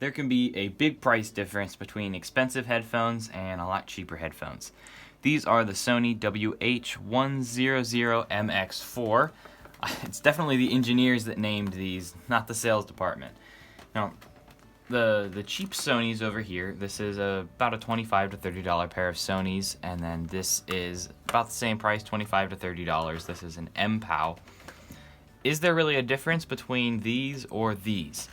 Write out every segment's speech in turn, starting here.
there can be a big price difference between expensive headphones and a lot cheaper headphones. These are the Sony wh-1000xm4. It's definitely the engineers that named these, not the sales department. Now, the cheap Sonys over here, this is about a $25 to $30 pair of Sonys, and then this is about the same price, $25 to $30. This is an MPOW. Is there really a difference between these or these?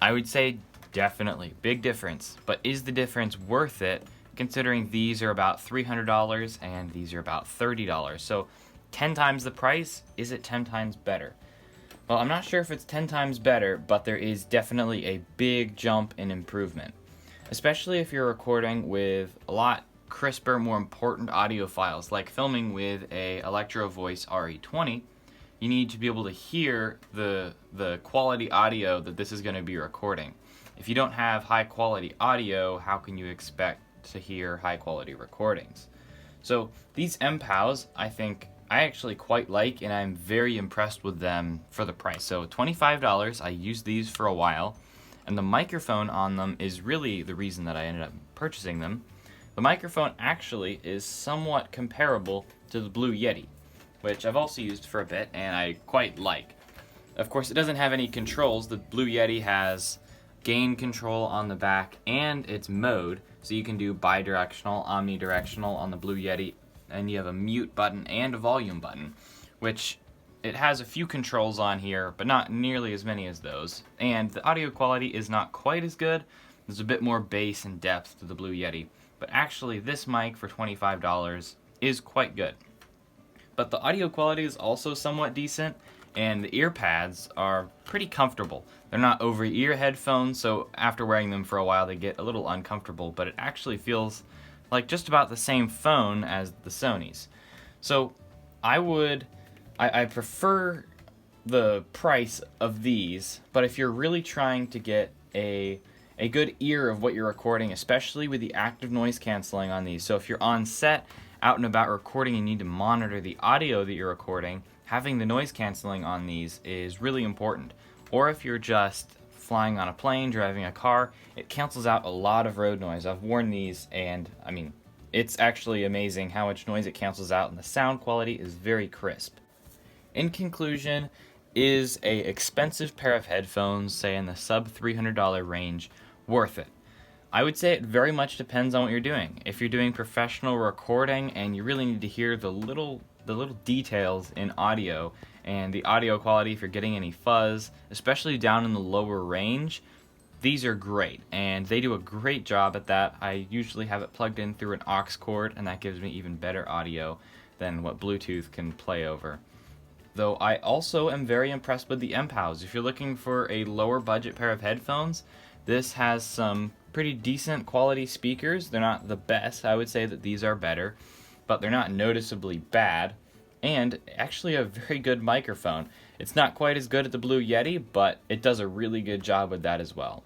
I would say definitely, big difference, but is the difference worth it considering these are about $300 and these are about $30? So 10 times the price, is it 10 times better? Well, I'm not sure if it's 10 times better, but there is definitely a big jump in improvement. Especially if you're recording with a lot crisper, more important audio files, like filming with a Electro Voice RE20, you need to be able to hear the quality audio that this is going to be recording. If you don't have high quality audio, how can you expect to hear high quality recordings? So these MPOWs, I actually quite like, and I'm very impressed with them for the price. So $25, I used these for a while, and the microphone on them is really the reason that I ended up purchasing them. The microphone actually is somewhat comparable to the Blue Yeti, which I've also used for a bit and I quite like. Of course, it doesn't have any controls. The Blue Yeti has gain control on the back and its mode, so you can do bidirectional, omnidirectional on the Blue Yeti, and you have a mute button and a volume button, which it has a few controls on here, but not nearly as many as those. And the audio quality is not quite as good. There's a bit more bass and depth to the Blue Yeti, but actually this mic for $25 is quite good. But the audio quality is also somewhat decent, and the ear pads are pretty comfortable. They're not over-ear headphones, so after wearing them for a while they get a little uncomfortable, but it actually feels like just about the same phone as the Sonys. So I prefer the price of these, but if you're really trying to get a good ear of what you're recording, especially with the active noise canceling on these, so if you're on set, out and about recording, and you need to monitor the audio that you're recording, having the noise canceling on these is really important. Or if you're just flying on a plane, driving a car, it cancels out a lot of road noise. I've worn these, and I mean, it's actually amazing how much noise it cancels out, and the sound quality is very crisp. In conclusion, is a expensive pair of headphones, say in the sub $300 range, worth it? I would say it very much depends on what you're doing. If you're doing professional recording and you really need to hear the little details in audio, and the audio quality, if you're getting any fuzz, especially down in the lower range, these are great, and they do a great job at that. I usually have it plugged in through an aux cord, and that gives me even better audio than what Bluetooth can play over. Though I also am very impressed with the MPOWs. If you're looking for a lower budget pair of headphones, this has some pretty decent quality speakers. They're not the best. I would say that these are better, but they're not noticeably bad. And actually a very good microphone. It's not quite as good as the Blue Yeti, but it does a really good job with that as well.